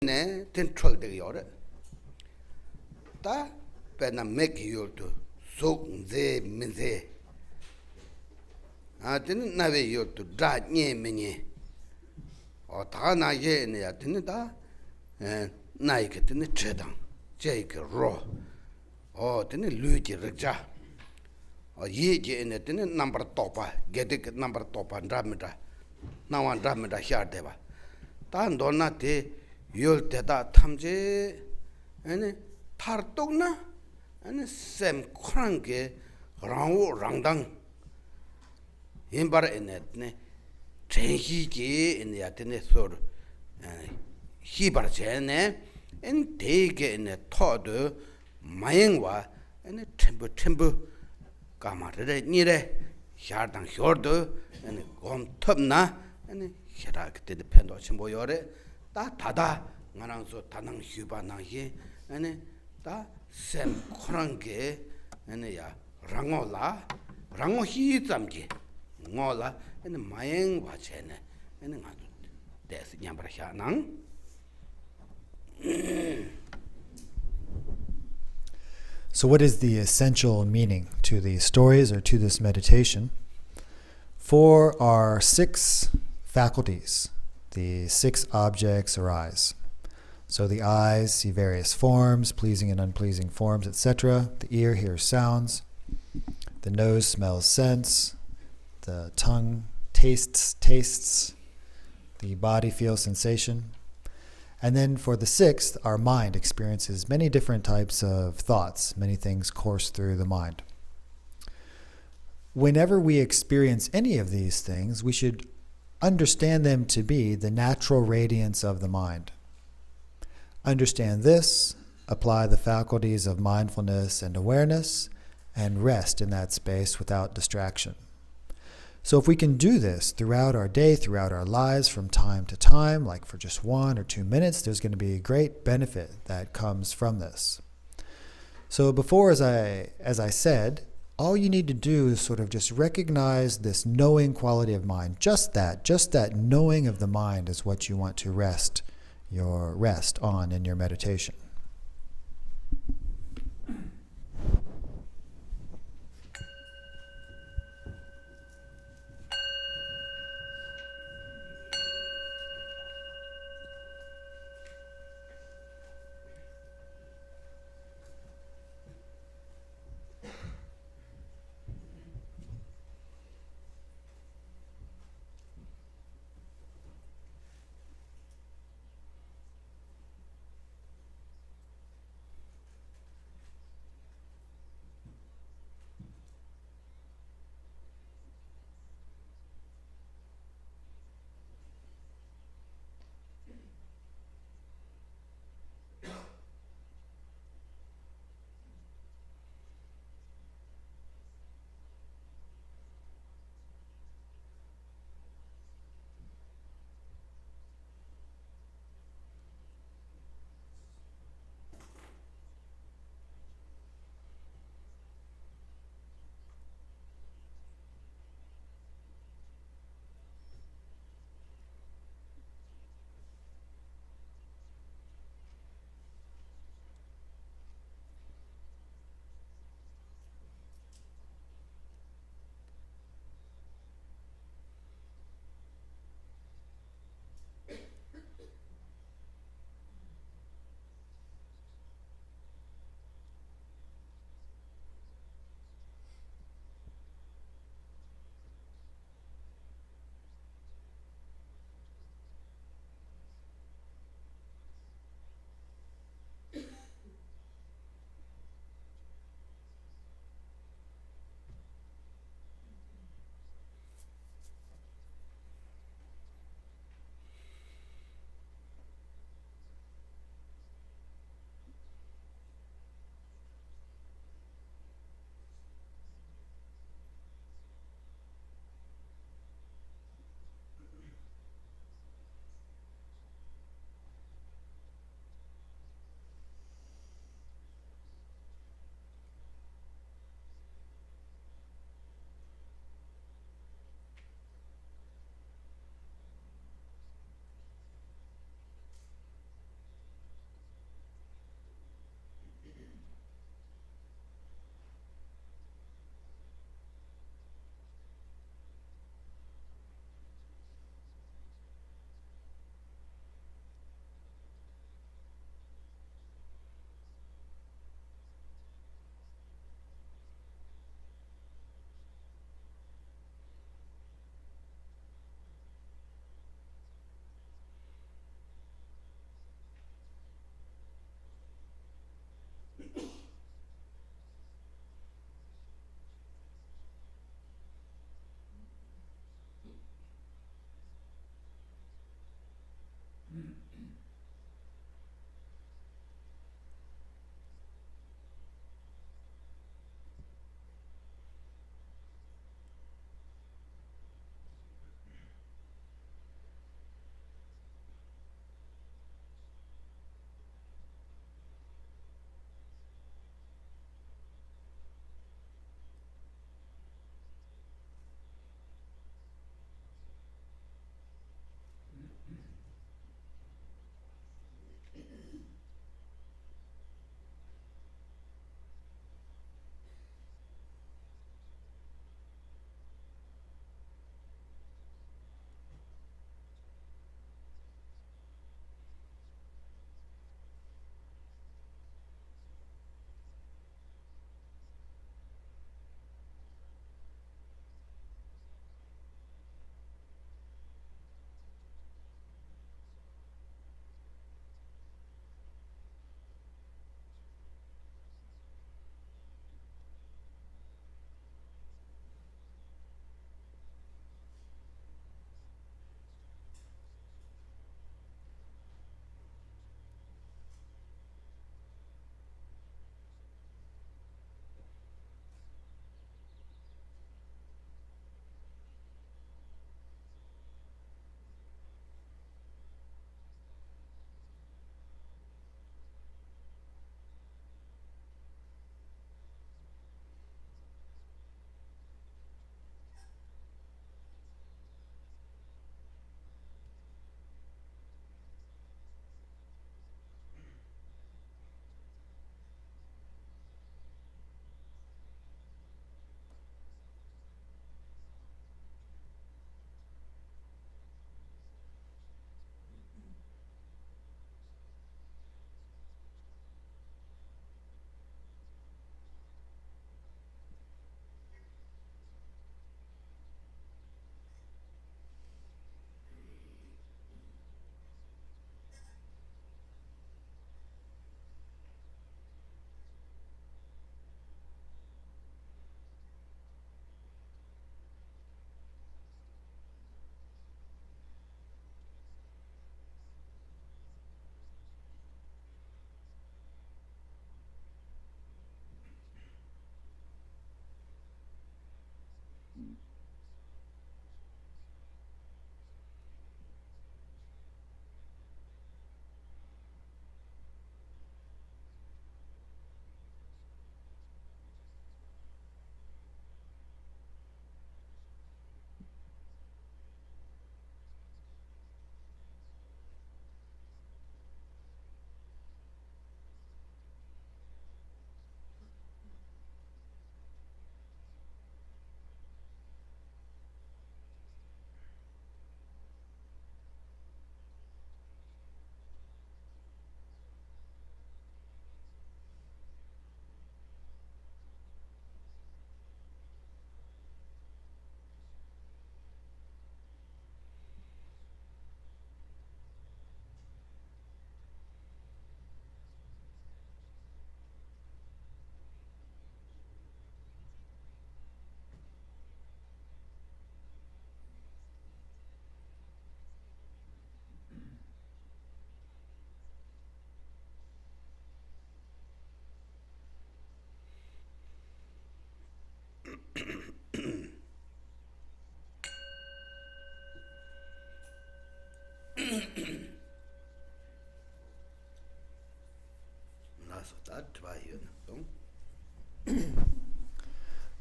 ne ten troll de yore ta pena make you to so ze minze a ten na ve yo to dra nye menye o ta na ye ne ya ten da na ke ten chedang je ke ro o ten lu ji rja o ye je ne ten number topa get number topa ndamda na wan ndamda sha de ba ta ndo na te yol teda 탐제 아니 타르톡나 아니 샘 크랑게 랑오 랑당 임바르네 제히게 인야테네 소르 히바르제네 엔 데게네 토드 마행와 아니 템부 까마르레 니레 샤당 쇼르드 아니 곰톱나 아니 샤라그테 펜도 침보요레 다 다다 나랑서 다낭 휴바나히 아니 다샘 코랑게 아니야 랑올라 랑오히 잠게 ngola 아니 마행 와체네 아니 나도 데스 냠바샤낭. So what is the essential meaning to these stories or to this meditation? For our 6 faculties, the 6 objects arise. So the eyes see various forms, pleasing and unpleasing forms, etc. The ear hears sounds. The nose smells scents. The tongue tastes. The body feels sensation. And then for the 6th, our mind experiences many different types of thoughts. Many things course through the mind. Whenever we experience any of these things, we should understand them to be the natural radiance of the mind. Understand this, apply the faculties of mindfulness and awareness, and rest in that space without distraction. So if we can do this throughout our day, throughout our lives, from time to time, like for just 1 or 2 minutes, there's going to be a great benefit that comes from this. So before, as I said, all you need to do is sort of just recognize this knowing quality of mind. Just that knowing of the mind is what you want to rest on in your meditation.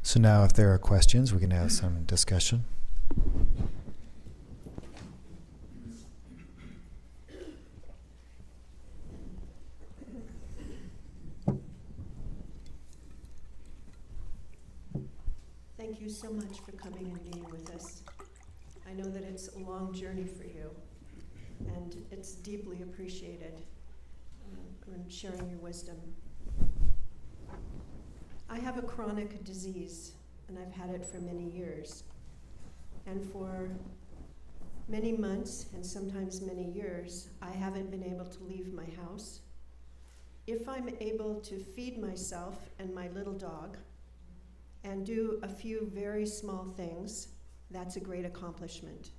So now if there are questions, we can have some discussion. Thank you so much for coming and being with us. I know that it's a long journey for you, and it's deeply appreciated in sharing your wisdom. I have a chronic disease, and I've had it for many years. And for many months, and sometimes many years, I haven't been able to leave my house. If I'm able to feed myself and my little dog, and do a few very small things, that's a great accomplishment.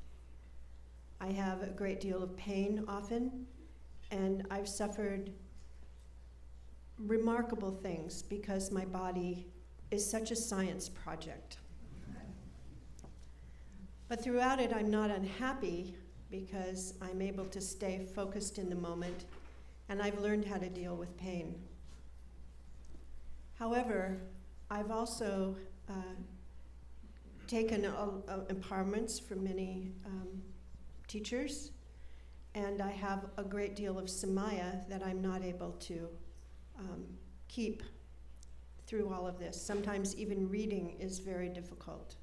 I have a great deal of pain often, and I've suffered remarkable things because my body is such a science project. But throughout it, I'm not unhappy because I'm able to stay focused in the moment, and I've learned how to deal with pain. However, I've also taken empowerments from many teachers, and I have a great deal of samaya that I'm not able to keep through all of this. Sometimes even reading is very difficult.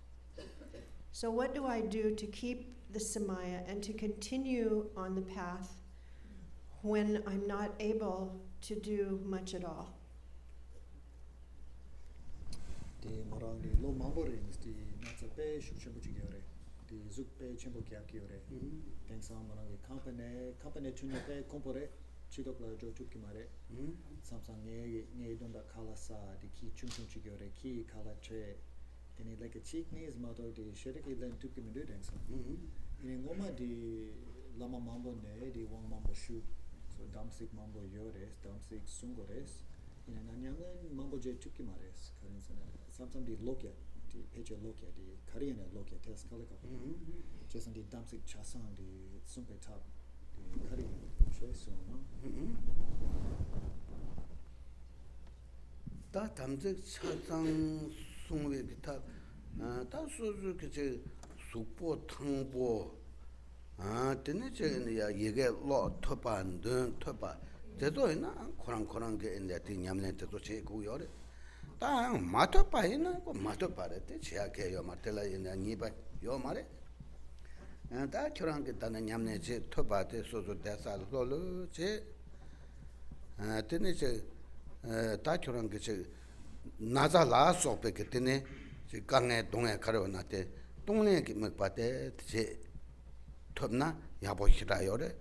So what do I do to keep the samaya and to continue on the path when I'm not able to do much at all? di morang di lo mamborings di natsa pe shukshambu chigore di zuk pe chembo kyakure teng sam morang di company chunya pe kompore chidok la jo chukki mare samsang nge donda khala sa di ki chung chigore ki khala che teni like a cheek knees model di sheriki len tukki minde deng sam ini ngoma di lama mambo ne di wong mambo shu so damsik mambo yores damsik sungores ina nanyangan mambo je tukki mares karin sana sometimes the lokya the page lokya the korean lokya test kalaka just the damsik chasan the sumpe top the korean show so no 다 담직 차상 송외 기타 다 소주 그제 숙보 탕보 되네 제야 이게 로 토반든 토바 제도이나 코랑코랑 게 인데 냠네 때도 제고요래 다 마토파이나 고 마토파레테 제약해요 마텔라 인데 니바 요 말에 다 코랑 게 다는 냠네 제 토바데 소소 대살 로로 제 되네 다 코랑 게 나자라 소페게 되네 제 강에 동에 가려나데 동네 기막 바데 제 톱나 야보시라요래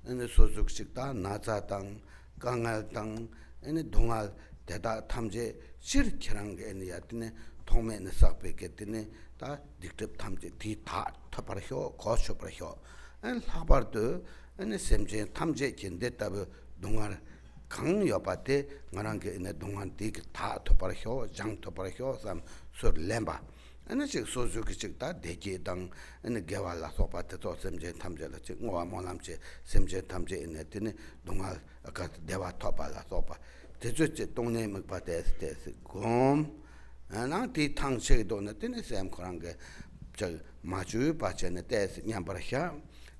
ene sozuksik 나자당 강알당 ene 동알 대다 탐제 실키랑 게 ene 야드네 통면에 싹베게드네 다 딕트 탐제 디다 터버혀 거셔버혀 엔 하버드 ene 셈제 탐제 긴데다브 동알 강여바데 나랑게 ene 동안 디다 터버혀 장 터버혀 삼 소렘바 ene 즉 소zuksik 다 대제당 ene 개발라 소바테 또 셈제 탐제라 즉 뭐와 뭐남제 셈제 탐제 ene 드네 동알 아까 대화 터발라 소바 대저제 동네 먹바데스 곰 나한테 탕체도는 드네 셈 그런 게저 마주 바체네 데스 냠바샤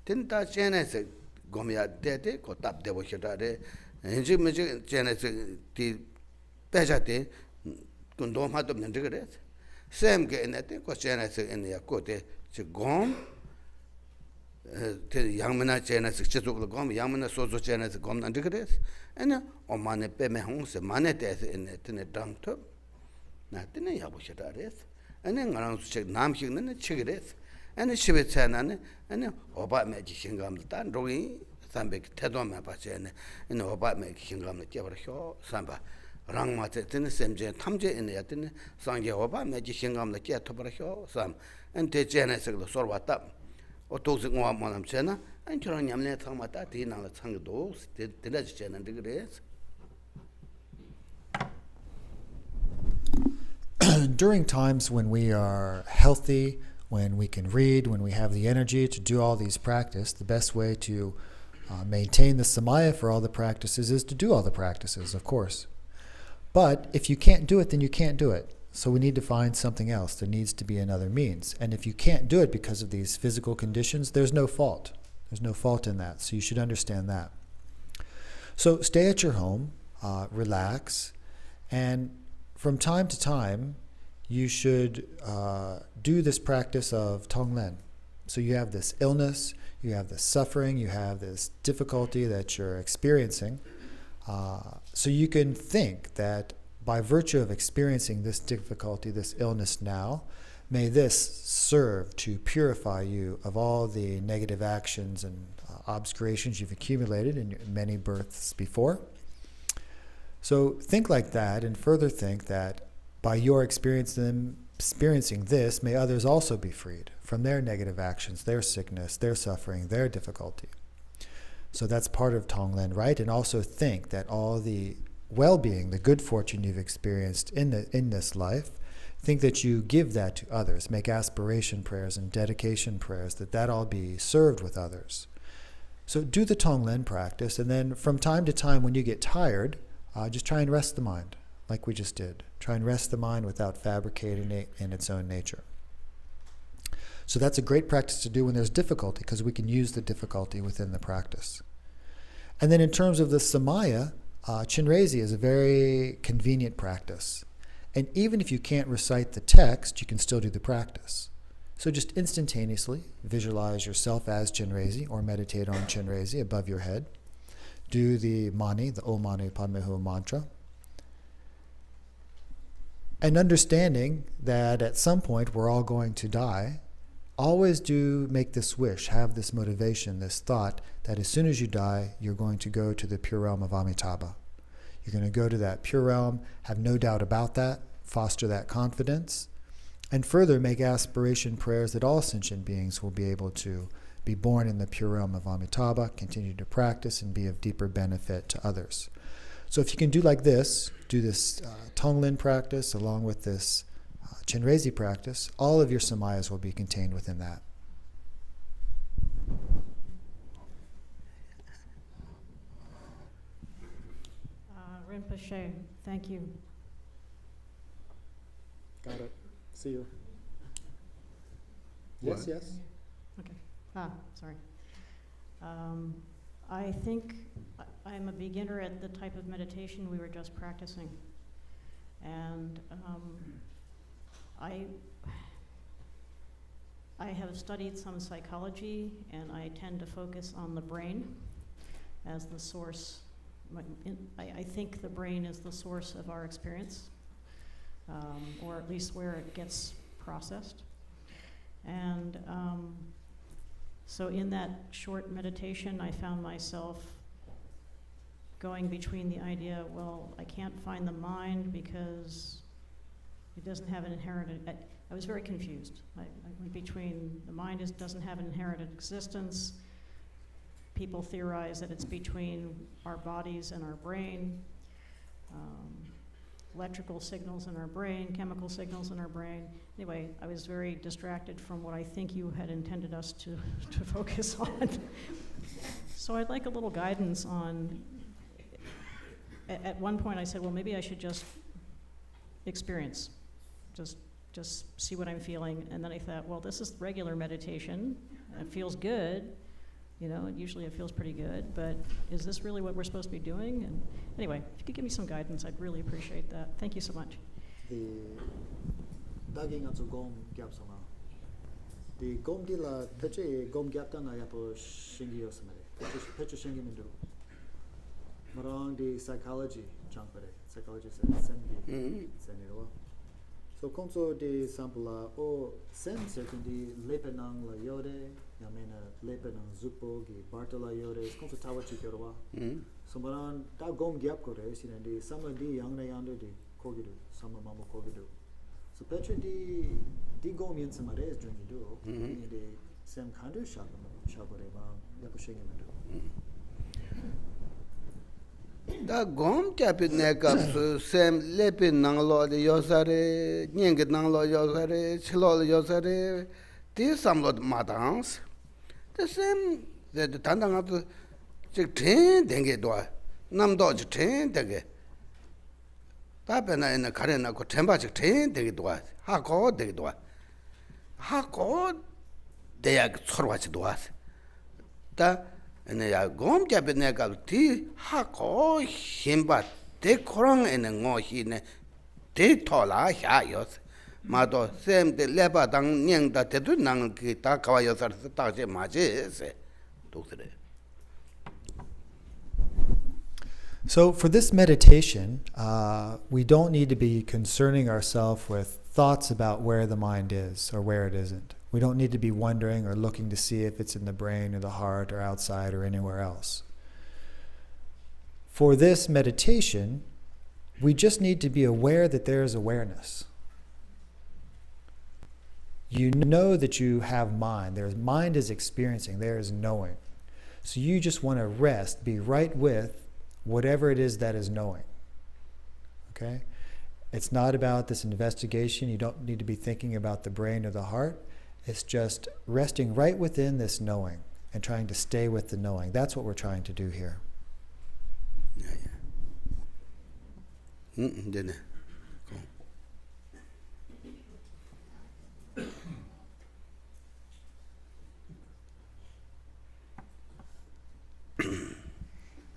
된다 제네스 곰이야 데데 고답 되보셔다래 이제 뭐지 제네스 디 빼자데 군도마도 없는데 그래 샘게 에네테 코체네스 에네야 코테 지곰 테 양면나 제네스 지속을 곰 양면나 소소 제네스 곰 난데 그래 에네 오마네 빼메 홍세 마네테스 에네테네 담토 나테네 야보셔다레스 에네 나랑 수책 남식는 치그레스 에네 시베차나네 에네 오바메 지신감다 로이 삼백 태도메 바체네 에네 오바메 지신감을 깨버려 삼바 랑마테 드네 셈제 탐제 에네 야드네 상게 오바메 지신감을 깨터버려 삼 엔테 제네스를 소르왔다 오토스 ngwa monam chena an chora nyamne thamata dinala changdo dilaj chena digres. During times when we are healthy, when we can read, when we have the energy to do all these practices, the best way to maintain the samaya for all the practices is to do all the practices, of course. But if you can't do it, then you can't do it. So we need to find something else. There needs to be another means. And if you can't do it because of these physical conditions, there's no fault. There's no fault in that. So you should understand that. So stay at your home, relax, and from time to time, you should do this practice of Tonglen. So you have this illness, you have this suffering, you have this difficulty that you're experiencing. So you can think that by virtue of experiencing this difficulty, this illness now, may this serve to purify you of all the negative actions and obscurations you've accumulated in your many births before. So think like that, and further think that by your experiencing this, may others also be freed from their negative actions, their sickness, their suffering, their difficulty. So that's part of Tonglen, right? And also think that all the well-being, the good fortune you've experienced in this life, think that you give that to others. Make aspiration prayers and dedication prayers, that all be served with others. So do the Tonglen practice, and then from time to time when you get tired, just try and rest the mind, like we just did. Try and rest the mind without fabricating it in its own nature. So that's a great practice to do when there's difficulty, because we can use the difficulty within the practice. And then in terms of the Samaya, Chinrezi is a very convenient practice. And even if you can't recite the text, you can still do the practice. So just instantaneously visualize yourself as Chinrezi, or meditate on Chinrezi above your head. Do the Mani, the Om Mani Padme Hum mantra. And understanding that at some point we're all going to die, always do make this wish, have this motivation, this thought, that as soon as you die, you're going to go to the pure realm of Amitabha. You're going to go to that pure realm, have no doubt about that, foster that confidence, and further make aspiration prayers that all sentient beings will be able to be born in the pure realm of Amitabha, continue to practice, and be of deeper benefit to others. So if you can do like this, do this Tonglen practice along with this Chinrezi practice, all of your samayas will be contained within that. Rinpoche, thank you. Got it. See you. Yes, What? yes. Okay. Sorry. I think I'm a beginner at the type of meditation we were just practicing. And I have studied some psychology, and I tend to focus on the brain as the source. I think the brain is the source of our experience, or at least where it gets processed. And so in that short meditation, I found myself going between the idea, well, I can't find the mind because it doesn't have an inherent, I was very confused. I went between the mind doesn't have an inherent existence. People theorize that it's between our bodies and our brain. Electrical signals in our brain, chemical signals in our brain. Anyway, I was very distracted from what I think you had intended us to focus on. So I'd like a little guidance on, at one point I said, well, maybe I should just experience, just see what I'm feeling. And then I thought, well, this is regular meditation. It feels good. You know, usually it feels pretty good, but is this really what we're supposed to be doing? And anyway, if you could give me some guidance, I'd really appreciate that. Thank you so much. The dagging at the gom gap sama. The gom dila peche gom gap ta na yapo shingi yosamare. Peche shingi mindu. Marang the psychology champare. Psychology sengi seniro. So konso de sampula o sen certainly lepenang la yore. Yamena lepenang zupo gi bartala yore. Konso tawachi kyorwa. So maran ta gom gap kore sine de sama di yang na yande de kogidu sama mamo kogidu. So petre di gom yen samare is doing do. Ni de sem kandu shabore ba yapushingi madu. Da gom chapit nekap sem lepi nanglo de yosare, nyengit nanglo yosare, chilo yosare, di samlo madans. The same the tandang chik ten denge doa, nam do chik ten denge. 답변나 있는 가려나 그 템바직 된 되기도 와. 하고 되기도 와. 하고 대야 서로 같이 도와. 다 내가 곰잡에 내가 뒤 하고 힘바 대코랑에는 거히네 대토라 야요. 마도 샘데 레바당 냥다 대도 난 그다 가와여서 다제 맞이세. 독스래. So for this meditation, we don't need to be concerning ourselves with thoughts about where the mind is or where it isn't. We don't need to be wondering or looking to see if it's in the brain or the heart or outside or anywhere else. For this meditation, we just need to be aware that there is awareness. You know that you have mind. Mind is experiencing, there is knowing. So you just want to rest, be right with whatever it is that is knowing. Okay? It's not about this investigation. You don't need to be thinking about the brain or the heart. It's just resting right within this knowing and trying to stay with the knowing. That's what we're trying to do here.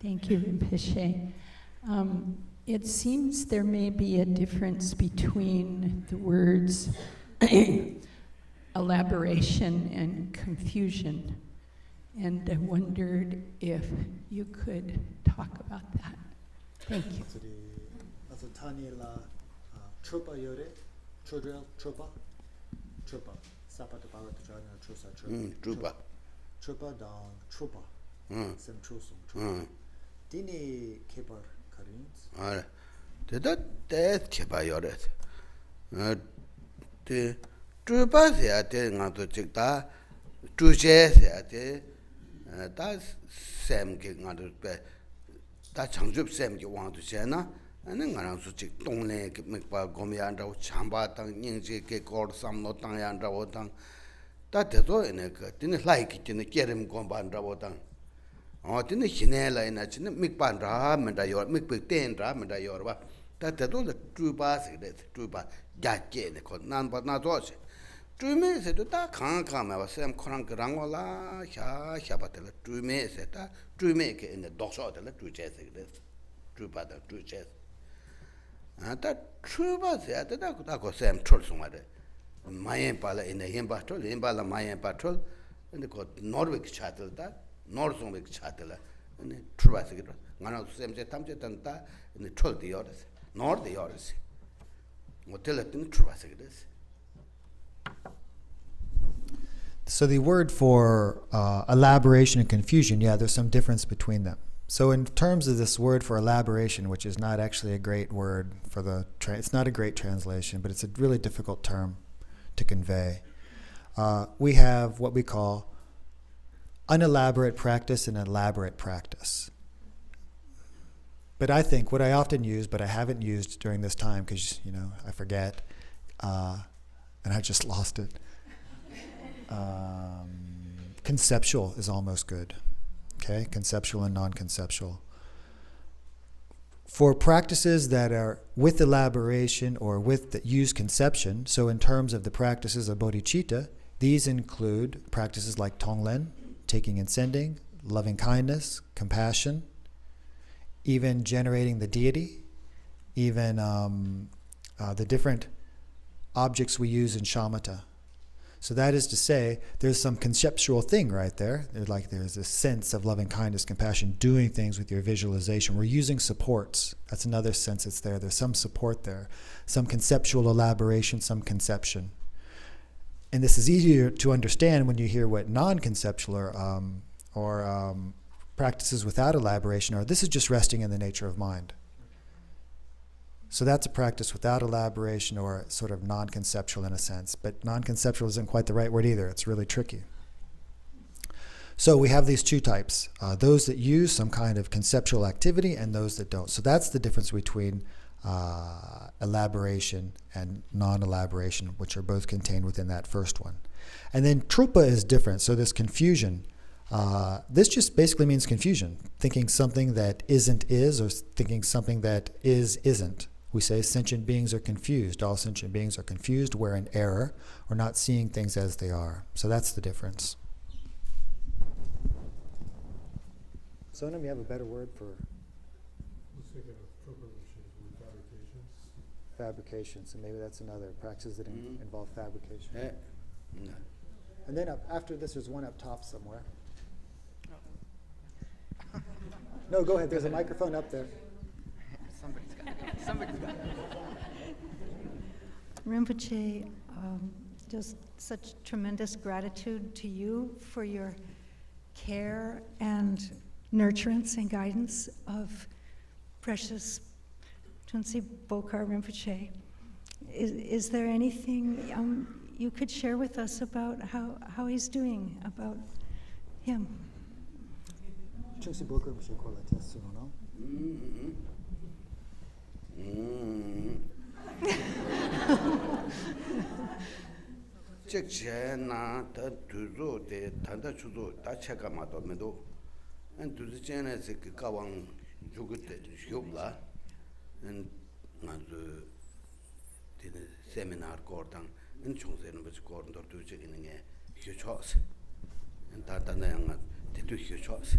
Thank you, Rinpoche. It seems there may be a difference between the words elaboration and confusion, and I wondered if you could talk about that. Thank you. Also Tanila Trupa Yore, Trudrel Trupa, Trupa, Sapata Barat Jana Trusa Trupa. Trupa down Trupa, Sem Trusum Trupa. Dini Kepar Karins. That Kepa Yores. The Trupa Theatre, not to check that, Truche Theatre, that's Sam King on the bed. That's Changjup Sam you want to say, and then around to check Tongle, Mikpa Gomianda, Chamba, Tang, Yingji, or some not Tang and Rawotang. That is all in a didn't like it in the Kerim Gomba and Rawotang. Oh, didn't Hinela in a Mikpan Ram and Ayor, Mikpin Ram and Ayorba. That is all the true basket, true bas, Jackie, none but not watch. 2 名せとたカンカンはセムコランクランゴラヒャバテル2名せた2名けin the 読書で2チェスです2パだ2チェスあた2バせやてたこたこセムトルソンまでマイエンパラ in the ヘンバトルヘンバラマイエンパトル in the ノルウィックチャトルだノルソンウィックチャトル in the 2バせけどガナセムセタムセタンタ in the 12 でよですノルでよですモテルって2バせけです So the word for elaboration and confusion, yeah, there's some difference between them. So in terms of this word for elaboration, which is not actually a great word for it's not a great translation, but it's a really difficult term to convey. We have what we call unelaborate practice and elaborate practice. But I think what I often use, but I haven't used during this time because, I forget, and I just lost it. Conceptual is almost good. Okay, conceptual and non-conceptual. For practices that are with elaboration or that use conception, so in terms of the practices of bodhicitta, these include practices like tonglen, taking and sending, loving kindness, compassion, even generating the deity, even the different objects we use in shamatha. So that is to say, there's some conceptual thing right there. There's a sense of loving kindness, compassion, doing things with your visualization. We're using supports. That's another sense that's there. There's some support there, some conceptual elaboration, some conception. And this is easier to understand when you hear what non-conceptual or practices without elaboration are. This is just resting in the nature of mind. So that's a practice without elaboration or sort of non-conceptual in a sense. But non-conceptual isn't quite the right word either. It's really tricky. So we have these two types, those that use some kind of conceptual activity and those that don't. So that's the difference between elaboration and non-elaboration, which are both contained within that first one. And then trupa is different. So this confusion, this just basically means confusion, thinking something that isn't is or thinking something that is isn't. We say sentient beings are confused. All sentient beings are confused. We're in error. We're not seeing things as they are. So that's the difference. Sonam, you have a better word for fabrication. So maybe that's another practice that involve fabrication. No. And then after this, there's one up top somewhere. No, go ahead. There's a microphone up there. Somebody's got it. Rinpoche, just such tremendous gratitude to you for your care and nurturance and guidance of precious Tunsi Bokar Rinpoche. Is there anything you could share with us about how he's doing, about him? Tunsi Bokar Rinpoche call it test, no? Chekchena ta tuzo de tanda chuzo ta cheka ma do medo and to the chena se kawang jugute shobla and ngazu the seminar gordang and chongsen was gordon to do in a huge house and that they do huge house.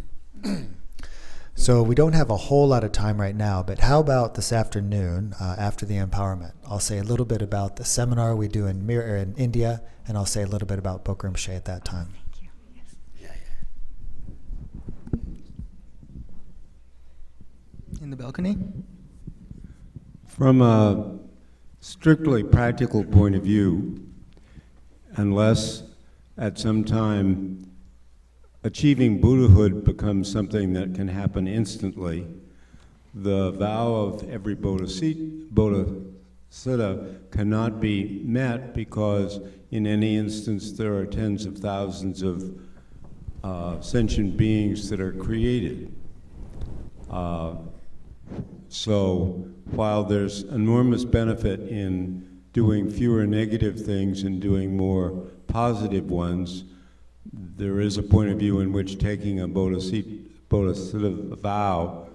So we don't have a whole lot of time right now, but how about this afternoon after the empowerment? I'll say a little bit about the seminar we do in India, and I'll say a little bit about Bokar Rinpoche at that time. Thank you. Yes. In the balcony? From a strictly practical point of view, unless at some time achieving Buddhahood becomes something that can happen instantly, the vow of every Bodhicitta cannot be met because in any instance there are tens of thousands of sentient beings that are created. So while there's enormous benefit in doing fewer negative things and doing more positive ones, there is a point of view in which taking a Bodhicitta vow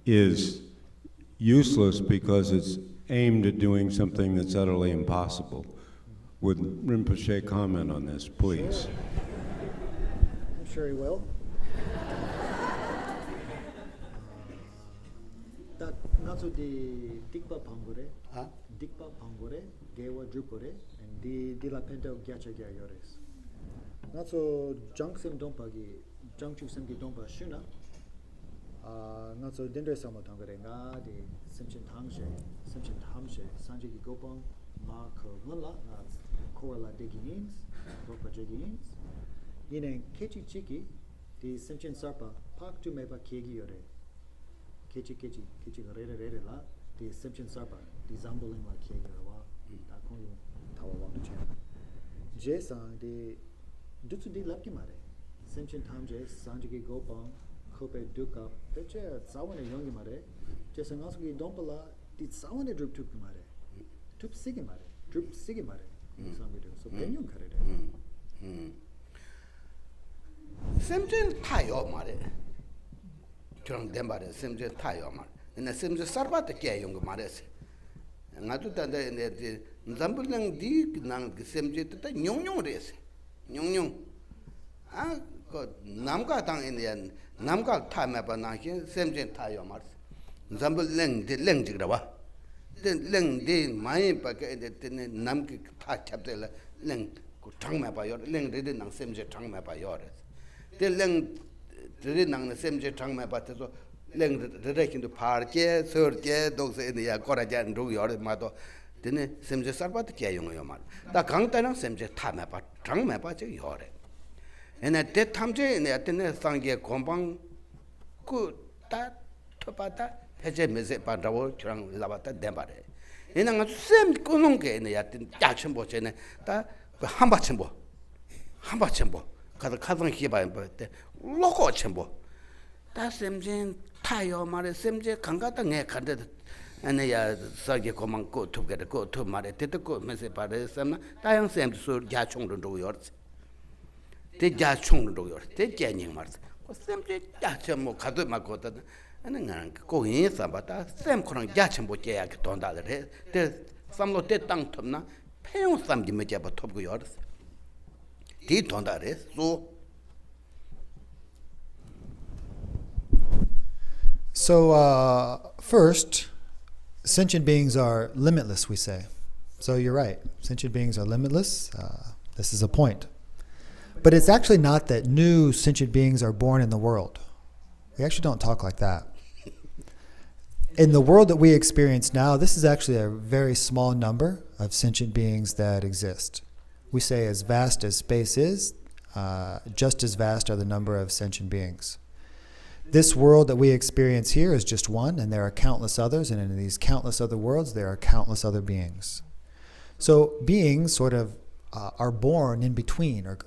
is useless because it's aimed at doing something that's utterly impossible. Would Rinpoche comment on this, please? I'm sure he will. That not so the Dikpa Pangore, Gewa Drupore, and the La Penta Gyacha Gyayores. Not so Junksem Dompagi, Junkchusem Dompa Shuna, not so Dindre Samotangare, the Simpson Tangshe, Sanji Gopang, Mark Munla, Korla Degins, Ropa Jegins, in Kechi Chiki, the Simpson Sarpa, Park to Meva Kegiore, Kechi Rere La, the Simpson Sarpa, the Zambuling La Kegiora, Takongu, Tawalong the Channel. Jason, the Dutsu di Lapki Mare, Simpson Tamje, Sanji Gopang, Kope Duka, Peche, Sawane Yongi Mare, Jason Oski Dompala, did Sawane Drup Tupi Mare, Tup Sigi Mare, Drup Sigi Mare, so Benyum Carade. Simpson Tayo Mare. Turn them by the Simpson Tayo Mare. And the Simpson Sarbat Kayong Mares. And I do that in the Zambulang Dig Nang Simpson Nyong race. Nyong. Ah, got Namga Tang in the end. Namga time up on Simpson Tayo Mars. Zambulang the Lengjigrava. Then Leng de my packet the Namki chapter Leng Tang Map by your Leng didn't know Simpson Tang Map by yours. The Leng didn't the Simpson Tang Map by the Leng direction to park, third year, those in the Koraja and do your mother. Then Simpson Sarbat Kayong your man. The Kangtan Simpson Tang Map, Tang Map by your. And at that time, in the Athena Sangia Compang could that Topata. Heje meze pandawo churang labata dembare. Ina nga sem kunongke ne yatin yachembo chene ta hamba chembo. Kada kadang hiba te loko chembo. Ta semjen tayo mare semje kangata nge kande ane ya sage komang ko tupgere ko tup mare tete ko meze pare semna tayang sem sur yachong ro yor. Te yachong ro yor. Te janying mars. Ko semje yachembo kadu makota ane ngarang ko yin samba ta sem khurang ja chenpo che ya ki tonda re te samlo te tang top na peyon sam ji me je ba top go yor di tonda re so. So first, sentient beings are limitless, we say. So you're right, sentient beings are limitless. This is a point. But it's actually not that new sentient beings are born in the world. We actually don't talk like that. In the world that we experience now, this is actually a very small number of sentient beings that exist. We say as vast as space is, just as vast are the number of sentient beings. This world that we experience here is just one, and there are countless others, and in these countless other worlds, there are countless other beings. So beings sort of are born in between, or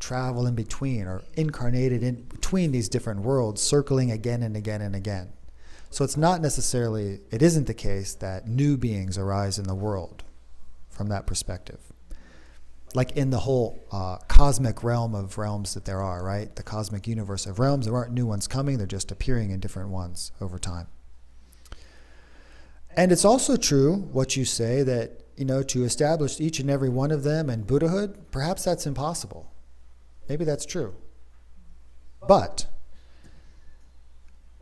travel in between, or incarnated in between these different worlds, circling again and again and again. So it isn't the case that new beings arise in the world from that perspective. Like in the whole cosmic realm of realms that there are, right? The cosmic universe of realms, there aren't new ones coming, they're just appearing in different ones over time. And it's also true, what you say, that to establish each and every one of them in Buddhahood, perhaps that's impossible. Maybe that's true. But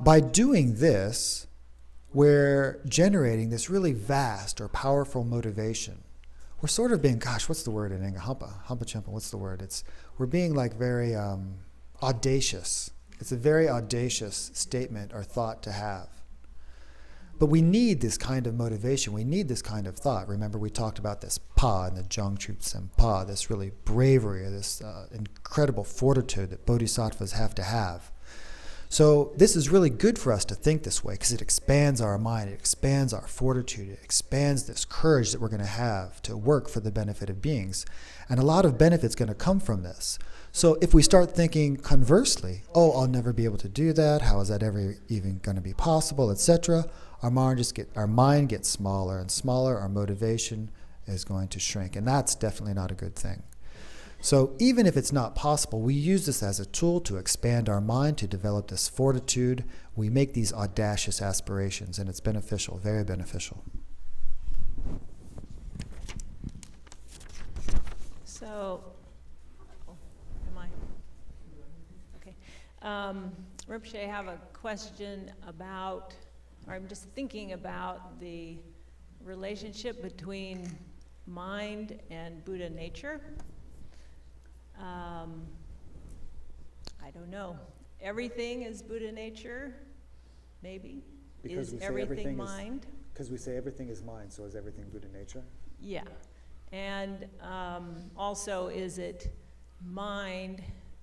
by doing this, we're generating this really vast or powerful motivation. We're sort of being, what's the word in English? Hampa, what's the word? We're being like very audacious. It's a very audacious statement or thought to have. But we need this kind of motivation. We need this kind of thought. Remember, we talked about this pa in the Zhangchu Pa, this really bravery, this incredible fortitude that bodhisattvas have to have. So this is really good for us to think this way because it expands our mind, it expands our fortitude, it expands this courage that we're going to have to work for the benefit of beings. And a lot of benefit's going to come from this. So if we start thinking conversely, I'll never be able to do that, how is that ever even going to be possible, etc., our mind gets smaller and smaller, our motivation is going to shrink, and that's definitely not a good thing. So even if it's not possible, we use this as a tool to expand our mind, to develop this fortitude. We make these audacious aspirations, and it's beneficial, very beneficial. So, Okay. Rinpoche, I have a question about, or I'm just thinking about the relationship between mind and Buddha nature. I don't know. Everything is Buddha nature, maybe? Because is everything mind? Because we say everything is mind, so is everything Buddha nature? Yeah. And also, is it mind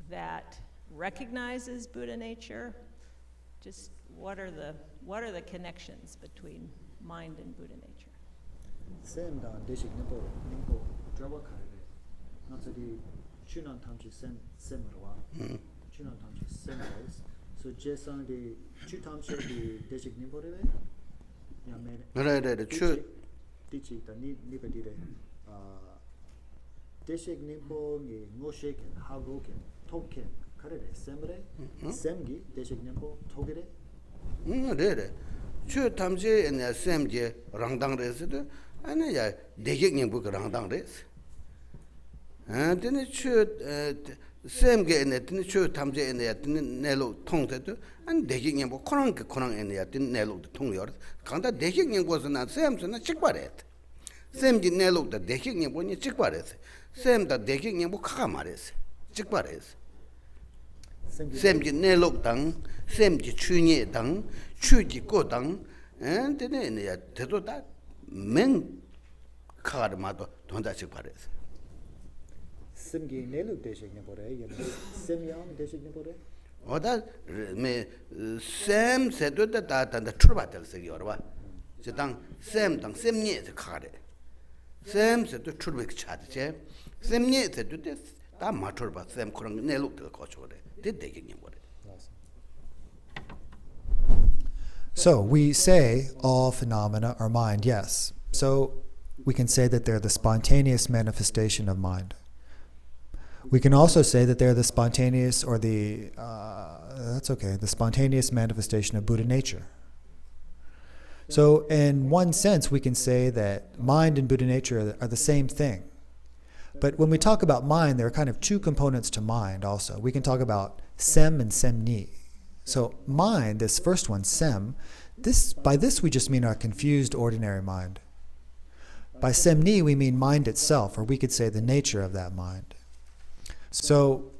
that recognizes Buddha nature? Just what are the connections between mind and Buddha nature? Same down Deshik Nimpo Drawa Karebe. Not so the Chunan Tamchi Semrwa. Chunan Tamchi Semres. So just on the Chu Tamchi the Deshik Nimpo Rebe. Right, Chu Teaching the Nipedire. Deshik Nimpo ni Ngosheken, Hagoken, Token, Karere, Semre, Semgi, Deshik Nimpo, Togere. Right. Chu Tamji and the Semji Rangdang resident, and I Deshik book Rangdang res. And then it should same get in it, and it should Tamji in the Nello tongue and Deshik book Korang in the Nello the tongue yours. Kanda Deshik was not Samson, a chickbaret. Same did Nello the Deshik when you chickbaret. Same that Deshik book Kamares, chickbares. Same did Nello dang, same did Chunye dang, Chuji go dang, and then in the Teto men Karmado, don't that chickbares. Semgi Nelu Deshik Nipore, Semyam Deshik Nipore? Or that me Sam said to the data and the Trubatel Segorva. Sedang Sam dang Sem Nye the card. Sam said to Trubik chat, Sem Nye said to this, that matter about Sam Kurang Nelu to the coach. Did they get you? So we say all phenomena are mind, yes. So we can say that they're the spontaneous manifestation of mind. We can also say that they're the spontaneous or the that's okay, the spontaneous manifestation of Buddha nature. So in one sense, we can say that mind and Buddha nature are the same thing. But when we talk about mind, there are kind of two components to mind also. We can talk about sem and semni. So mind, this first one, sem, by this we just mean our confused ordinary mind. By semni we mean mind itself, or we could say the nature of that mind. So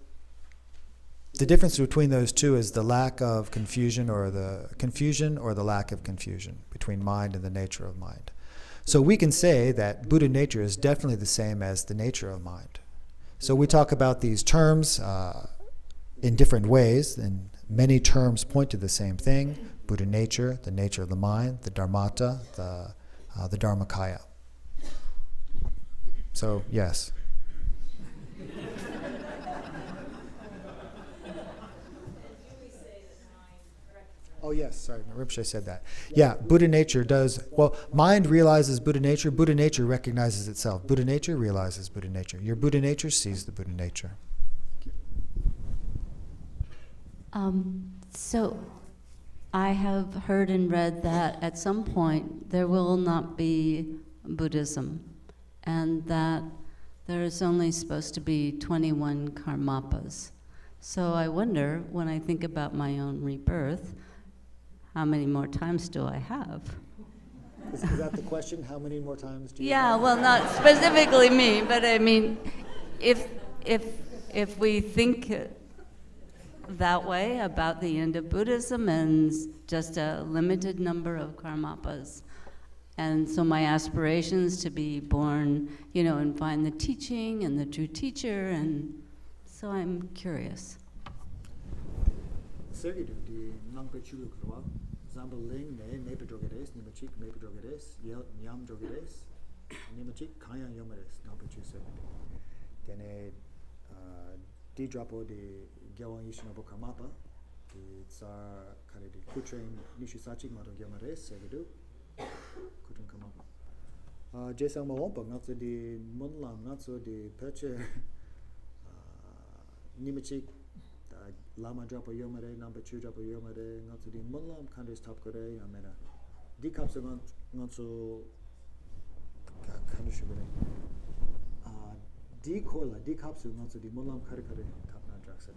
the difference between those two is the lack of confusion or the lack of confusion between mind and the nature of mind. So we can say that Buddha nature is definitely the same as the nature of mind. So we talk about these terms in different ways, and many terms point to the same thing: Buddha nature, the nature of the mind, the Dharmata, the Dharmakaya. So, yes. Oh, yes, sorry, Rinpoche said that. Yeah, Buddha nature does, well, mind realizes Buddha nature recognizes itself. Buddha nature realizes Buddha nature. Your Buddha nature sees the Buddha nature. So, I have heard and read that at some point there will not be Buddhism, and that there is only supposed to be 21 karmapas. So I wonder, when I think about my own rebirth, how many more times do I have? Is that the question? How many more times do you Yeah, have? well, not specifically me, but I mean, if we think that way about the end of Buddhism and just a limited number of karmapas, and so my aspirations to be born, and find the teaching and the true teacher, and so I'm curious. Zambaling ne nepedrogeres, nimachik nepedrogeres, nyam drogeres, nimachik kaya yomares, nampachu seven. Then di drapo de Gyawang Yishinobu Kamapa, the Tsar Kare de Kutrain Nishisachik Mato Gyamares, Segedu, Kutun Kamapa. Jesang Mawompa, not so the Munlam, not so the Perche Nimachik. Lama drop a yomare, number 2 drop a yomare, not to the Munlam countries top Korea, I mean, D cups are not so D cola, D cups are not to the Munlam Karikare, Kapna Draxer.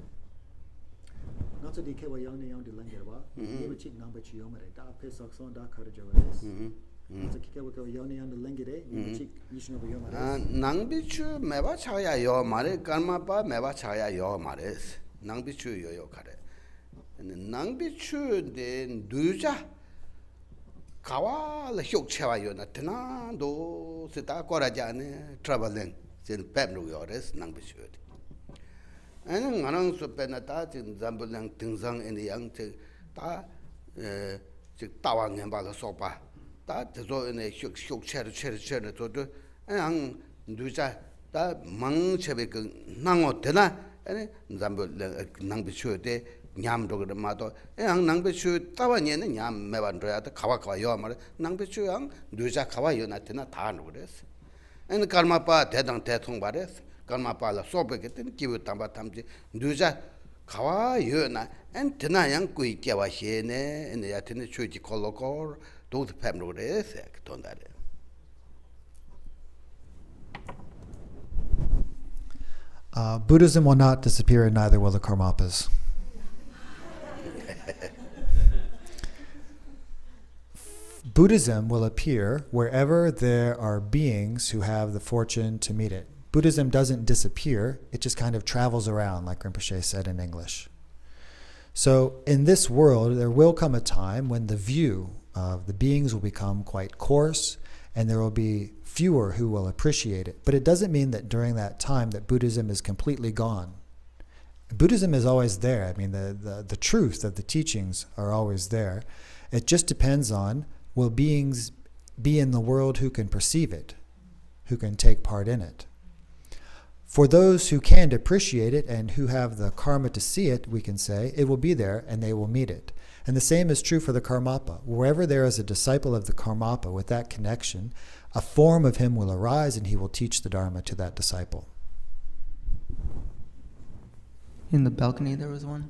Not to the Kawa Yoni on the Langerwa, never check number 2 yomare, da Pesach on da Karajawas. Not to Kikawa Yoni on the Langere, never check Yishinobu Yomare. Nangbichu Meva Chaya Yomare, Karmapa Meva Chaya Yomares. Nangbichu yoyo kare. Nangbichu den duja kawa la hyok chewa yo na tena do sita korajane traveling sin pemlu yores nangbichu. And nganang so penata in zambulang tingsang in the young ta tawang and bala sopa. That is all in a hyok cher to do and duja that mang chebik nango tena. And Zambu Nangbichu de Nyam Dog the Mato, and Nangbichu Tawanyan and Yam Mevandra, the Kawaka Yomar, Nangbichu Yang, Duja Kawayo Natina Tan with this. And the Karmapa Tedang Tetung Bares, Karmapa la Sobeget and Kivu Tamba Tamji, Duja Kawa Yona, and Tenayang Kui Kiawashene, and the Atene Chuchi Kolokor, those Pemrodes, don't that. Buddhism will not disappear, and neither will the karmapas. Buddhism will appear wherever there are beings who have the fortune to meet it. Buddhism doesn't disappear, it just kind of travels around, like Rinpoche said in English. So in this world, there will come a time when the view of the beings will become quite coarse, and there will be fewer who will appreciate it. But it doesn't mean that during that time that Buddhism is completely gone. Buddhism is always there. I mean, the truth of the teachings are always there. It just depends on, will beings be in the world who can perceive it, who can take part in it. For those who can appreciate it and who have the karma to see it, we can say, it will be there and they will meet it. And the same is true for the karmapa. Wherever there is a disciple of the karmapa with that connection, a form of him will arise and he will teach the Dharma to that disciple. In the balcony there was one.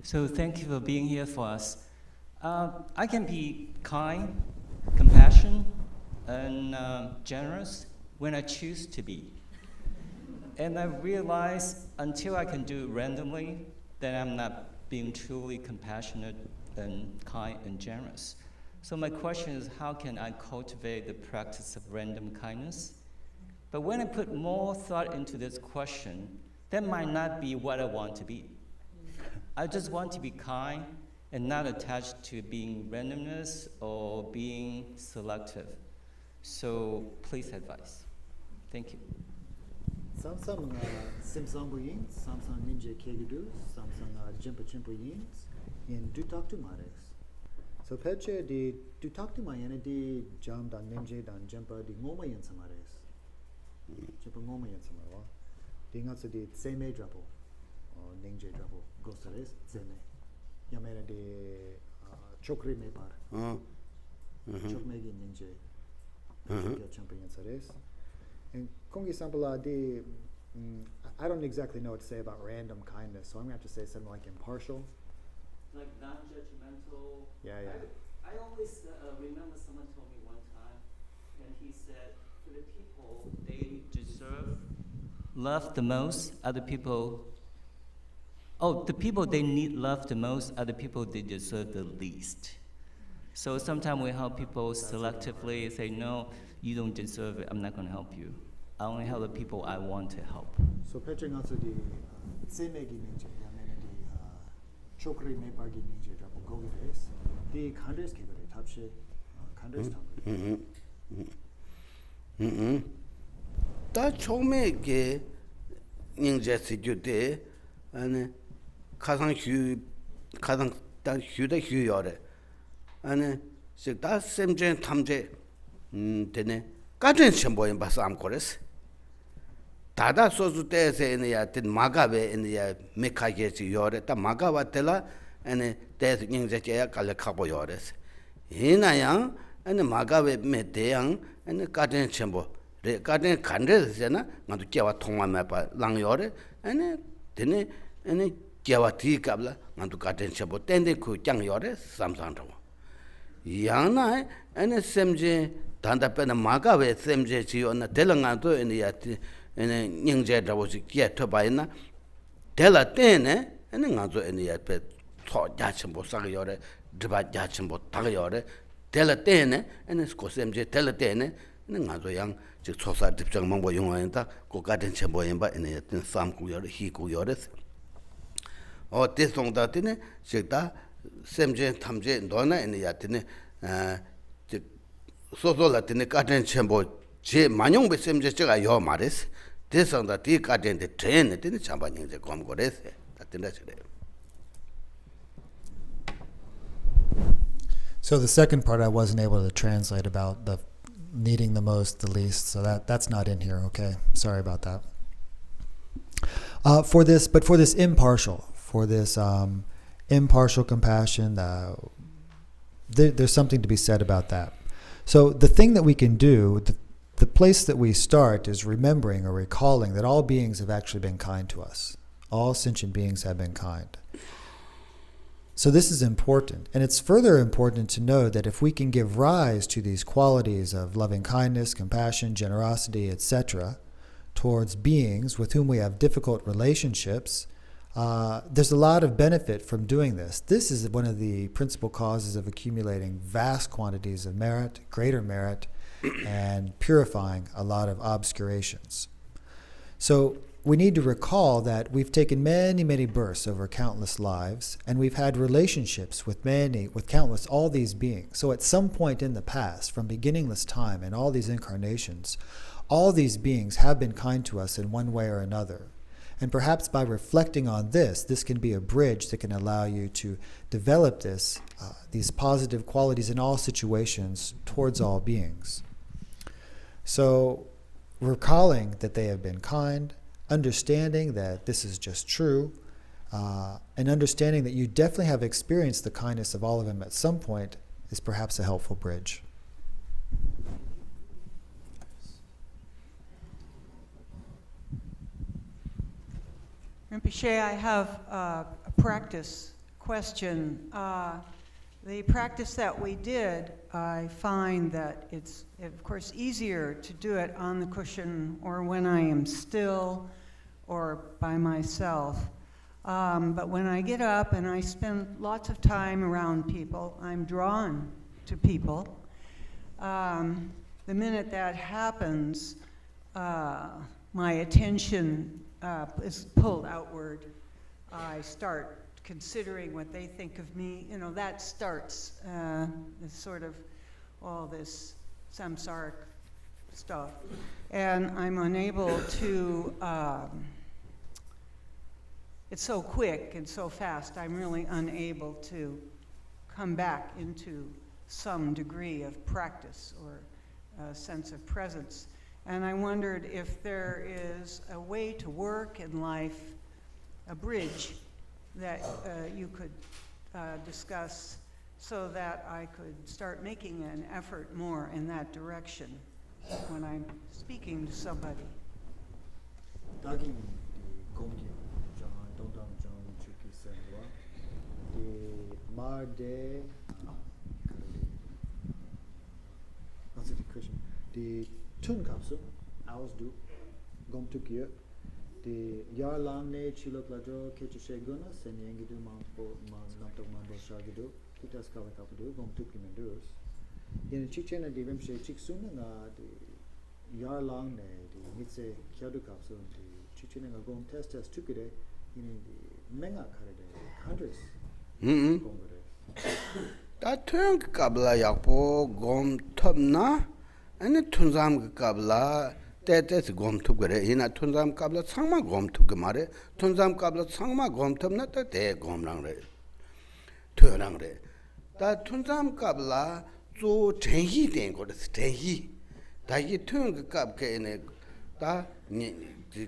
So thank you for being here for us. I can be kind, compassionate, and generous when I choose to be. And I realize until I can do it randomly, then I'm not being truly compassionate and kind and generous. So my question is, how can I cultivate the practice of random kindness? But when I put more thought into this question, that might not be what I want to be. I just want to be kind and not attached to being randomness or being selective. So please advise. Thank you. Samsung simsambu yin, Samsung ninja kegidu, Samsung jimpa chimpa yin, in do talk to mares. So peche di do talk to mayana di jam dan ninja dan jimpa di ngoma yin samares. Jimpa ngoma yin samarwa. Di ngatsu di tseme drapo, ninja drapo, gosares, tseme. Yamera di chokri me par. Chokmegi ninja. Chimpa yin sares. And Kongi Sampala, I don't exactly know what to say about random kindness, so I'm going to have to say something like impartial. Like non-judgmental. Yeah. I always remember someone told me one time, and he said, for the people they deserve love the most are the people, the people they need love the most are the people they deserve the least. So sometimes we help people selectively, say, no, you don't deserve it, I'm not going to help you. I only help the people I want to help. So Petre also the Semegi ninja, Yamena the Chokri Mepagi ninja, Drapo Gogi days, the Kandres Kibere, Tapshe, Kandres Tam. Da Chomegi ninja Sijude, and Kazan Dan Huda Huyore, and Sigda Semjen Tamje, Dene, Gajan Chambo in Basam Chorus. Tada sozu tese in ya tin magabe in ya mekaje yore ta magawa tela and des ninja ya kale kabo yores hina yang and magabe me deyang and garden chembo re garden kandre sena ngadu kewa thongma ma pa lang yore and dene and kewa ti kabla ngadu garden chembo tende ku kyang yore samsang ro yang na and semje danda pe na magabe semje chi on telanga to in ya ene nyingje dawo ji ye to ba ina dela tene ene ngazo ene ya pe tho ja chimbo sa ga yore dba ja chimbo ta ga yore dela tene ene ko semje dela tene ene ngazo yang ji chosa dipjang mangbo yongwa ta ko ga den chimbo yin ba ene tin sam ku yore hi ku yore o te song da tene jeta semje tamje ndona ene ya tene so la tene ga den chimbo 제 만용배 셈제가 요 말했어. 대상다 뒤까지인데 전에 되는 참반인제 검거랬어. 다 된다시래. So the second part I wasn't able to translate about the needing the most, the least. So that's not in here. Okay, sorry about that. For this impartial, impartial compassion, there's something to be said about that. So the thing that we can do, the place that we start is remembering or recalling that all beings have actually been kind to us. All sentient beings have been kind. So this is important. And it's further important to know that if we can give rise to these qualities of loving kindness, compassion, generosity, etc., towards beings with whom we have difficult relationships, there's a lot of benefit from doing this. This is one of the principal causes of accumulating vast quantities of merit, greater merit, and purifying a lot of obscurations. So we need to recall that we've taken many, many births over countless lives, and we've had relationships with countless, all these beings. So at some point in the past, from beginningless time and all these incarnations, all these beings have been kind to us in one way or another. And perhaps by reflecting on this can be a bridge that can allow you to develop these positive qualities in all situations towards all beings. So, recalling that they have been kind, understanding that this is just true, and understanding that you definitely have experienced the kindness of all of them at some point is perhaps a helpful bridge. Rinpoche, I have a practice question. The practice that we did, I find that it's, of course, easier to do it on the cushion or when I am still or by myself. But when I get up and I spend lots of time around people, I'm drawn to people. The minute that happens, my attention is pulled outward. I start considering what they think of me. You know, that starts this sort of all this samsaric stuff. And I'm unable to, it's so quick and so fast, I'm really unable to come back into some degree of practice or a sense of presence. And I wondered if there is a way to work in life, a bridge that you could discuss so that I could start making an effort more in that direction when I'm speaking to somebody. Answer the question. The tun kapsu, ours do, gom to gear. The yar lam ne chilo plajo kechu sheguna, sen yangidu mampo namtok mambo shagidu, kitas kala kapudu, gom to kimendus. In chichena di vimshe chiksuna na the yar lam ne, the mitse kyadu kapsu, the chichena gom test tukide, in the menga karade, hundreds. 다 투영 갑라 약보 곰 톱나 아니 툰잠 갑라 때때스 곰 톱그래 이나 툰잠 갑라 상마 곰 톱그 말에 툰잠 갑라 상마 곰 톱나 때 곰랑래 투영랑래 다 툰잠 갑라 조 전히 된 거스 전히 다이 투영 갑게네 다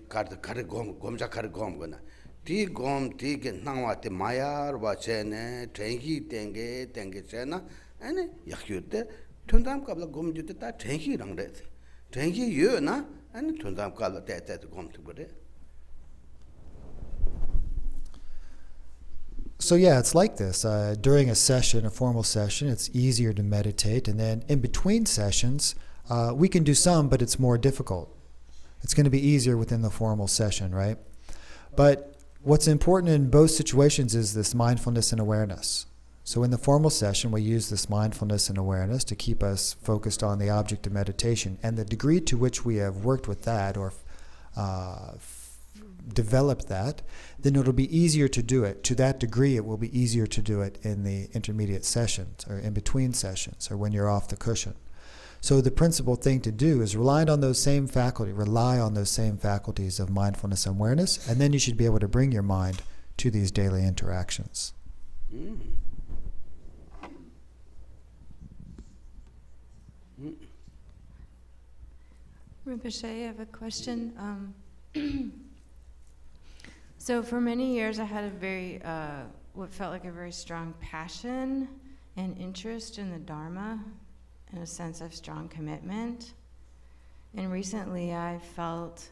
가르 곰자 가르 곰거나 디 곰 디게 나와테 마야르 바체네 땡기 땡게 땡게체나 아니 약유테 톤담 갑라 곰 주테 다 땡기랑 레세 땡기 유나 아니 톤담 갑라 때때 곰 투거래. So yeah, it's like this. During a session, a formal session, it's easier to meditate, and then in between sessions, we can do some, but it's more difficult. It's going to be easier within the formal session, right? But what's important in both situations is this mindfulness and awareness. So in the formal session, we use this mindfulness and awareness to keep us focused on the object of meditation. And the degree to which we have worked with that or developed that, then it'll be easier to do it. To that degree, it will be easier to do it in the intermediate sessions or in between sessions or when you're off the cushion. So the principal thing to do is rely on those same faculties of mindfulness and awareness, and then you should be able to bring your mind to these daily interactions. Rinpoche, I have a question. So for many years I had a very, what felt like a very strong passion and interest in the Dharma, and a sense of strong commitment. And recently I felt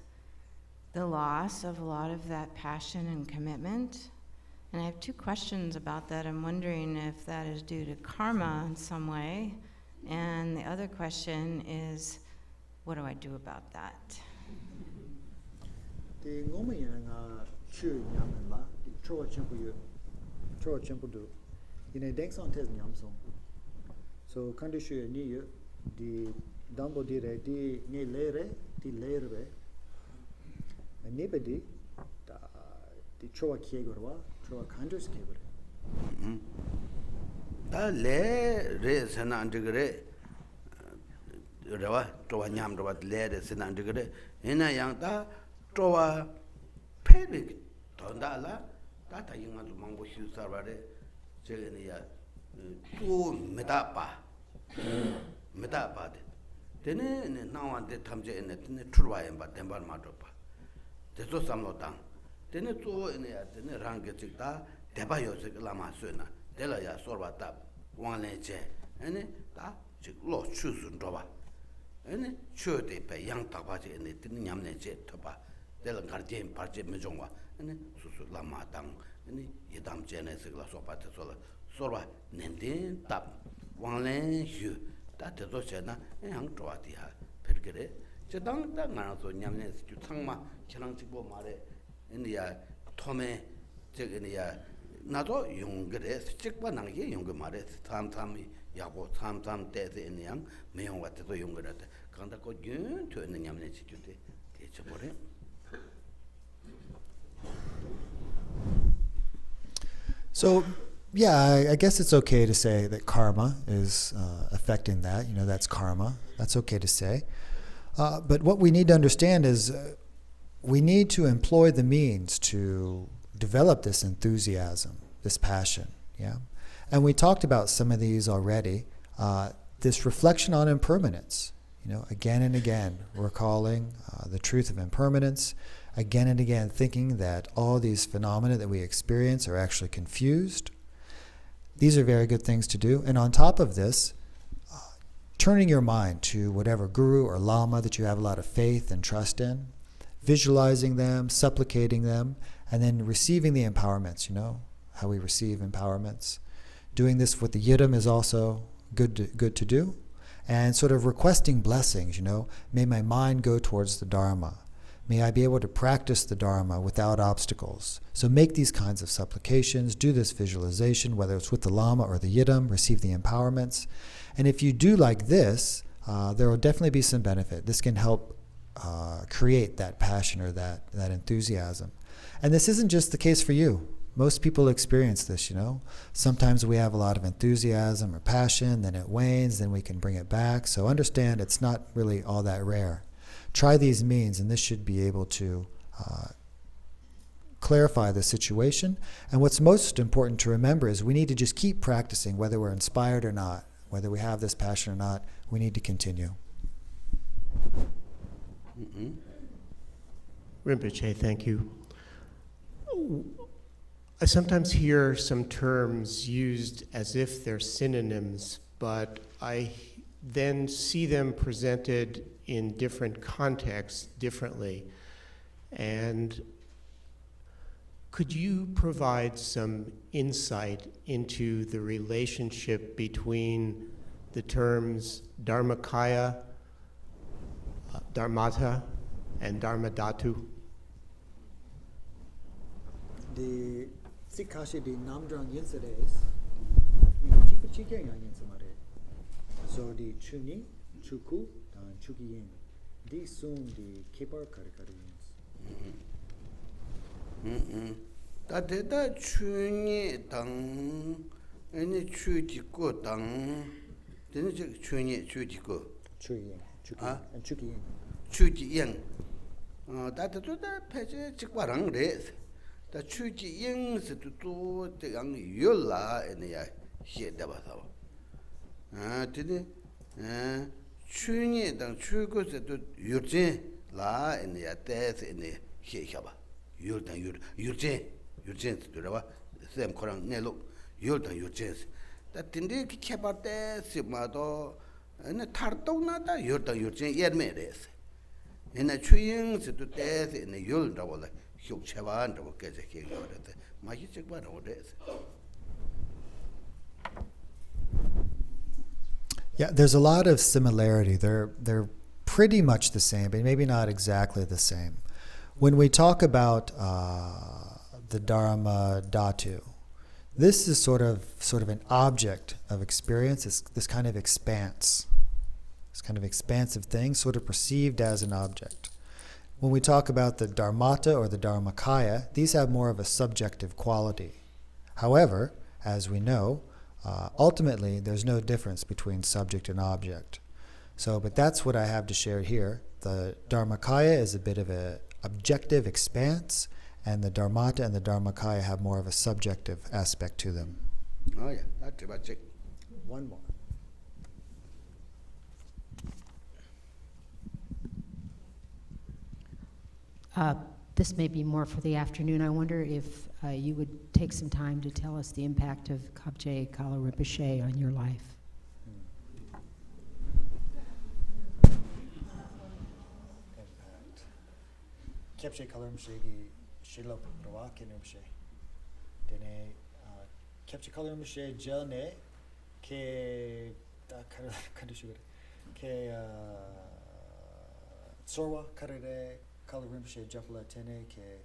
the loss of a lot of that passion and commitment. And I have two questions about that. I'm wondering if that is due to karma in some way. And the other question is, what do I do about that? So condition ni di dambo di re di ni lere di lerbe anybody da di chowa kiegorwa chowa kandus kiegore 다 레레 세난드그레 레와 towa nyam rewa 레레 세난드그레 에나 양다 towa 페릭 돈다라 다다 영한 좀 망고 휴사바레 제게니야 또 메다파 메다파데 데네 나와데 탐제네 데네 트루바엠바 덴발 마도파 데소 삼로당 데네 또 에네야 데네 랑게 찍다 대바요스 라마스나 데라야 소르바타 왕레제 에네 다 직로 추순 줘봐 에네 추데 배 양다바지 에네 데네 냠네제 터봐 데라 가르제 파제 메종와 에네 수수 라마당 Any Yadam Genesis, Sopata Sola, Sora, Nendin, Tap, Wanglen, Hugh, that is Oceana, and Hang Troatia, Pergere, Chedang, Dangarazo, Yamnes, Jutangma, Chanantibo Mare, India, Tome, India, Nato, younger, Chickbanang, younger Mare, Tam, Yabo, Tam, Death in Young, Mayon, what the younger at Kandako Yun to an Yamnes, it's a body. So, yeah, I guess it's okay to say that karma is affecting that. You know, that's karma. That's okay to say. But what we need to understand is we need to employ the means to develop this enthusiasm, this passion. Yeah, and we talked about some of these already. This reflection on impermanence. You know, again and again, recalling the truth of impermanence. Again and again, thinking that all these phenomena that we experience are actually confused. These are very good things to do. And on top of this, turning your mind to whatever guru or lama that you have a lot of faith and trust in, visualizing them, supplicating them, and then receiving the empowerments, you know, how we receive empowerments. Doing this with the yidam is also good to do. And sort of requesting blessings, you know, may my mind go towards the Dharma. May I be able to practice the Dharma without obstacles. So make these kinds of supplications, do this visualization, whether it's with the Lama or the Yidam, receive the empowerments. And if you do like this, there will definitely be some benefit. This can help create that passion or that enthusiasm. And this isn't just the case for you. Most people experience this, you know. Sometimes we have a lot of enthusiasm or passion, then it wanes, then we can bring it back. So understand it's not really all that rare. Try these means, and this should be able to clarify the situation. And what's most important to remember is we need to just keep practicing, whether we're inspired or not, whether we have this passion or not, we need to continue. Rinpoche, thank you. I sometimes hear some terms used as if they're synonyms, but I then see them presented in different contexts differently. And could you provide some insight into the relationship between the terms Dharmakaya, Dharmata, and Dharmadhatu? The Sikashi di Namdrang Yinseres, the Chipa Yinsamare. So the Chuni, Chuku, and Chukiyin. These soon the Kipar Karikarians. That Chuni Tang, any Chutiko Tang, then Chuni Chutiko. Chuyin, and Chukiyin. Chukiyin. That to the Page Chikwarang race. The Chukiyin is to do the young Yula and the Shedabasa. Did it? Chuni Tang Chuko to Yurjin La and the death in the Shekaba. Yurjin to the same Koran Nelo, Yurjin. That didn't keep out there, Simado, and a Tartona, Yurjin Yermedes. And a Chuying to death in the Yulda, Huchavan, or get a king out of the Magic one or death. Yeah, there's a lot of similarity. They're pretty much the same, but maybe not exactly the same. When we talk about the Dharma Dhatu, this is sort of an object of experience. It's this kind of expanse, this kind of expansive thing, sort of perceived as an object. When we talk about the Dharmata or the Dharmakaya, these have more of a subjective quality. However, as we know, ultimately, there's no difference between subject and object. But that's what I have to share here. The Dharmakaya is a bit of an objective expanse, and the Dharmata and the Dharmakaya have more of a subjective aspect to them. Oh yeah, that's about it. One more. This may be more for the afternoon. I wonder if you would take some time to tell us the impact of Kabje Kala Rinpoche on your life. Kabje Kala Rinpoche Shila Rawak Rinpoche. Dene capture color Rinpoche gel ne ke da kind of sugar ke sorwa karere color Rinpoche japla tene ke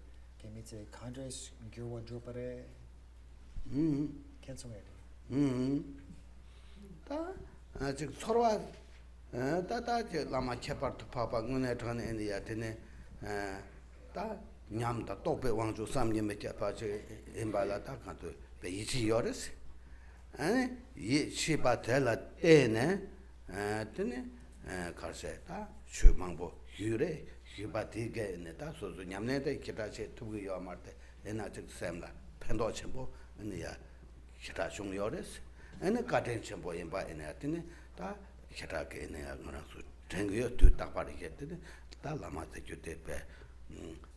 mitse kandres gyurwa dropare cancel it. 다 아직 서로와 따다 라마 쳇파르트 파파 눈에 전에 애니야 되네 다 냠다 또배 왕주 삼님에 쳇파지 임발라다 간도 베이지 요르스 아니 이 시바텔라 때네 되네 가세다 슈망보 휴레 휴바티게 네다 소소 냠네데 기타체 투기 요마르테 에나직 샘라 펜도 쳔보 아니야 기타 중 요르스 ene katen chenpo yinpa ene atene ta kheta ke ene ngana su tengyo tu takpari ketene ta lama te kyote pe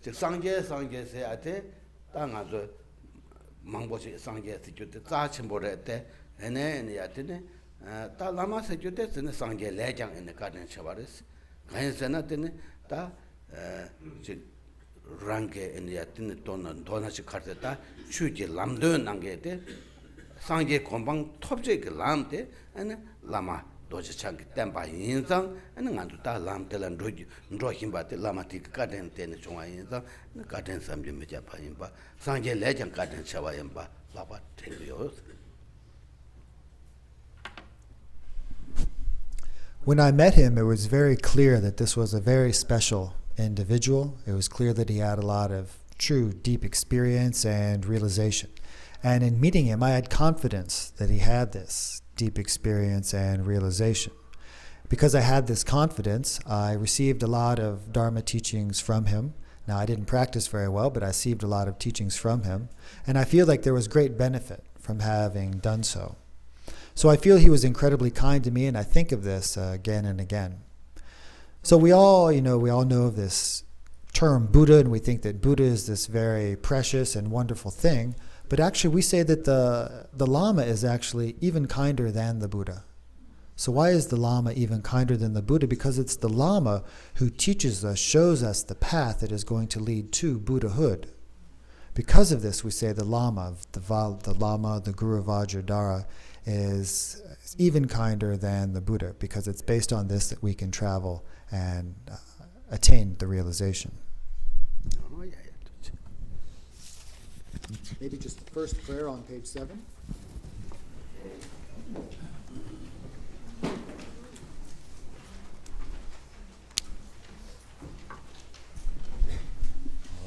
chik sangye se ate ta nga zo mangpo chi sangye se kyote tsa chenpo re te ene atene ta lama se kyote sene sangye le jang ene katen chewaris kanyen se na tene ta chik range ene atene dona chi karte ta chu ji lamdo nange te 상계 건방 톱제게 람데 아니 라마 도지창기 땜바 인상 아니 간도 다 람텔란 로 힘바데 라마티 가든 때는 중앙 인상 가든 삼점 메자 파인바 상계 레장 가든 샤와인바 라바 텔요. When I met him, it was very clear that this was a very special individual. It was clear that he had a lot of true, deep experience and realization. And in meeting him, I had confidence that he had this deep experience and realization. Because I had this confidence, I received a lot of Dharma teachings from him. Now, I didn't practice very well, but I received a lot of teachings from him. And I feel like there was great benefit from having done so. So I feel he was incredibly kind to me, and I think of this again and again. So we all know of this term Buddha, and we think that Buddha is this very precious and wonderful thing. But actually, we say that the Lama is actually even kinder than the Buddha. So why is the Lama even kinder than the Buddha? Because it's the Lama who teaches us, shows us the path that is going to lead to Buddhahood. Because of this, we say the Lama, the Guru Vajradhara, is even kinder than the Buddha, because it's based on this that we can travel and attain the realization. Maybe just the first prayer on page 7.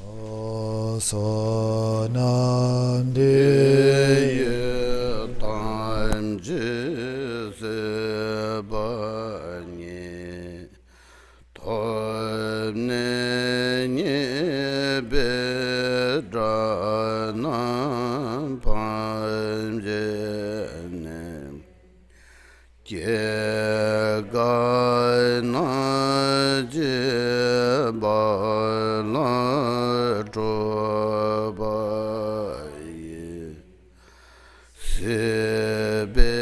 O so nan de ye tan je se ba ni to ne ni be dra na pan je ne je ga na je ba la dro ba ye se be